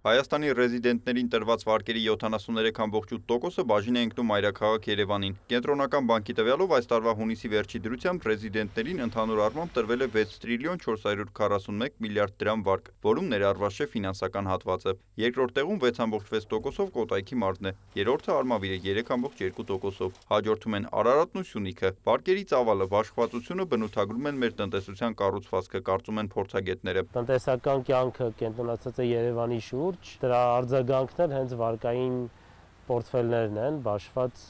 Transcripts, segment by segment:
Հայաստանի ռեզիդենտներին տրված վարկերի 73% բաժին է ընկնում մայրաքաղաք Երևանին։ Կենտրոնական բանկի տվյալով այս տարվա հունիսի վերջի դրությամբ ռեզիդենտներին ընդհանուր առմամբ տրվել է 6 տրիլիոն 441 միլիարդ դրամ վարկ, որում ներառված է ֆինանսական հատվածը։ Երկրորդ տեղում 6.6%-ով Կոտայքի մարզն է, երրորդը Արմավիրը 3.2%-ով։ Հաջորդում են Արարատն ու Սյունիքը։ Վարկերի ծավալը, բաշխվածությունը բնութագրում են մեր տնտեսության կառուցվածքը, կարծում են փորձագետները։ Տնտեսական կյանքը կենտրոնացած է Երևանի շուրջ, դրա արձագանքն հենց վարկային պորտֆելներն են, բաշխված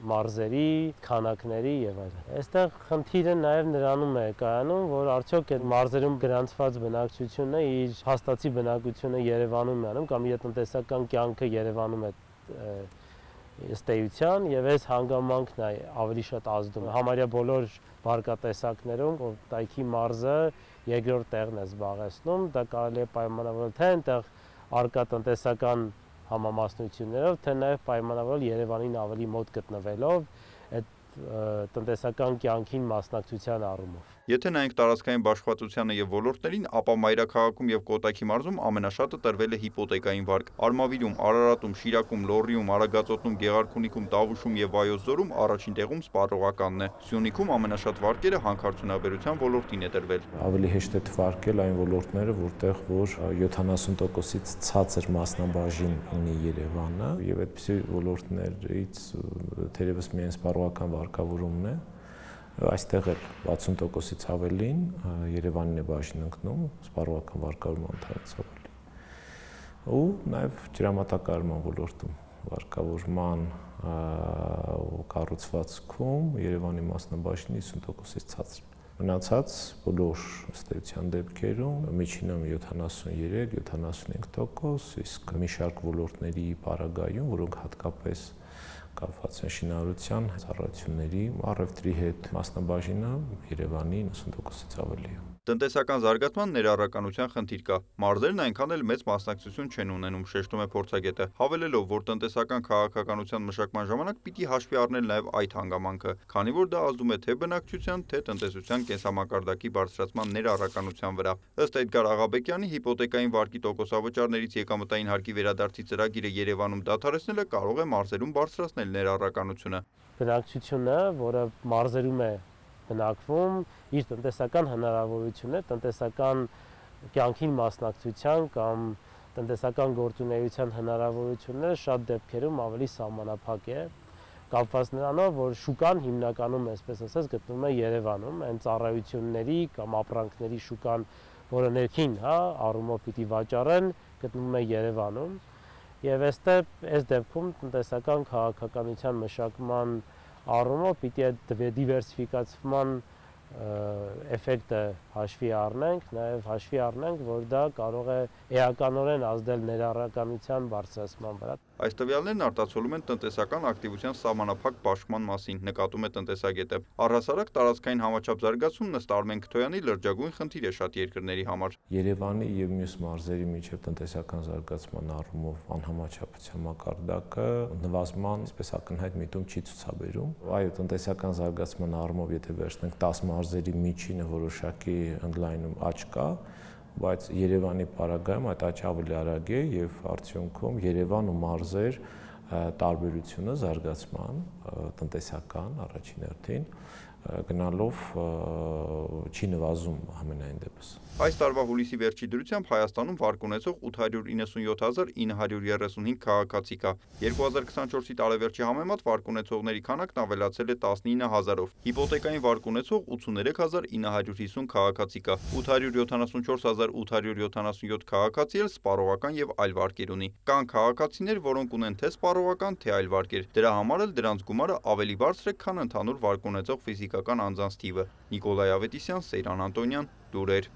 մարզերի, քանակների եւ այլն։ Այստեղ խնդիրը նաեւ նրանում է կայանում, որ արդյոք այդ մարզերում գրանցված բնակչությունը իր հաստատի բնակությունը Երևանում է անում կամ իր տնտեսական կյանքը Երևանում է ըստ էության եւ այս հանգամանքն է ավելի շատ ազդում։ Համարյա բոլոր վարկատեսակներում Կոտայքի մարզը երկրորդ տեղն է զբաղեցնում, դա կարելի է պայմանավորել թե այնտեղ արկա տնտեսական համամասնություններով, թե նաև պայմանավորել Երևանին ավելի մոտ գտնվելով այդ տնտեսական կյանքին մասնակցության առումով։ Եթե նայենք տարածքային բաշխվածությանը եւ ոլորտներին, ապա մայրաքաղաքում եւ Կոտայքի մարզում ամենաշատը տրվել է հիպոթեկային վարկ։ Արմավիրում, Արարատում, Շիրակում, Լոռիում, Արագածոտնում, Գեղարքունիքում, Տավուշում եւ Վայոց ձորում առաջին տեղում սպառողականն է։ Սյունիքում ամենաշատ վարկերը հանքարդյունաբերության ոլորտին է տրվել։ Ավելի հեշտ է թվարկել այն ոլորտները, որտեղ որ 70%-ից ցածր մասնաբաժին ունի Երևանը, եւ այդպիսի ոլորտներից թերևս միայն սպառողական վարկավորումն է։ Այստեղ էլ 60%-ից ավելին Երևանին է բաժին ընկնում, սպառողական վարկավորման ընդհանրից ավելի։ Ու նաև ջրամատակարարման ոլորտում վարկավորման կառուցվածքում Երևանի մասնաբաժինը 50%-ից ցածր։ Մնացած բոլոր ըստ էության դեպքերում միջինում 73-75%, իսկ մի շարք ոլորտների պարագայում, որոնք հատկապես կապված են շինարարության, ծառայությունների, առևտրի հետ, մասնաբաժինը Երևանի 90%-ից ավելի է։ Տնտեսական զարգացման ներառականության խնդիր կա։ Մարզերն այնքան էլ մեծ մասնակցություն չեն ունենում, շեշտում է փորձագետը, հավելելով, որ տնտեսական քաղաքականության մշակման ժամանակ պիտի հաշվի առնել նաև այդ հանգամանքը, քանի որ դա ազդում է թե բնակչության, թե տնտեսության կենսամակարդակի բարձրացման ներառականության վրա։ Ըստ Էդգար Աղաբեկյանի, հիպոթեկային վարկի տոկոսավճարներից եկամտային հարկի վերադարձի ծրագիրը Երևանում դադարեցնելը կարող է մարզերում բարձրացնել ներառականությունը։ Բնակչությունը, որը մարզերում է բնակվում, իր տնտեսական հնարավորությունը, տնտեսական կյանքին մասնակցության կամ տնտեսական գործունեության հնարավորությունները շատ դեպքերում ավելի սահմանափակ է, կապված նրանով, որ շուկան հիմնականում, այսպես ասած, գտնվում է Երևանում, այն ծառայությունների կամ ապրանքների շուկան, որը ներքին, առումով պիտի վաճառեն, գտնվում է Երևանում, եւ այս դեպքում տնտեսական քաղաքականության մշակման առումով պիտի այդ դիվերսիֆիկացման էֆեկտը հաշվի առնենք, նաև հաշվի առնենք, որ դա կարող է էականորեն ազդել ներառականության բարձրացման վրա։ Այս տվյալներն արտացոլում են տնտեսական ակտիվության սահմանափակ բաշխման մասին, նկատում է տնտեսագետը։ Առհասարակ տարածքային համաչափ զարգացումն ըստ Արմեն Քթոյանի լրջագույն խնդիր է շատ երկրների համար։ Երևանի եւ մյուս մարզերի միջև տնտեսական զարգացման առումով անհամաչափության մակարդակը նվազման, այսպես ակնհայտ միտում չի ցուցաբերում։ Այո, տնտեսական զարգացման առումով եթե վերցնենք 10 մարզերի միջինը որոշակի ընդլայնում աճ կա, բայց Երևանի պարագայում այդ աճը ավելի արագ է եւ արդյունքում Երևան ու մարզեր տարբերությունը զարգացման տնտեսական առաջին հերթին գնալով չի նվազում ամենայն դեպս։ Այս տարվա հուլիսի վերջի դրությամբ Հայաստանում վարկ ունեցող 897.935 քաղաքացի կա։ 2024-ի տարեվերջի համեմատ վարկ ունեցողների քանակն ավելացել է 19,000-ով։ Հիպոթեկային վարկ ունեցող 83.950 քաղաքացի կա։ 874.877 քաղաքացի էլ սպառողական եւ այլ վարկեր ունի։ Կան քաղաքացիներ, որոնք ունեն թե սպառողական, թե այլ վարկեր։ Դրա համար էլ դրանց գումարը ավելի բարձր է, քան ընդհանուր վարկ ունեցող ֆիզիկական անձանց թիվը։ Նիկոլայ Ավետիսյան, Սեյրան Անտոնյան, լուրեր։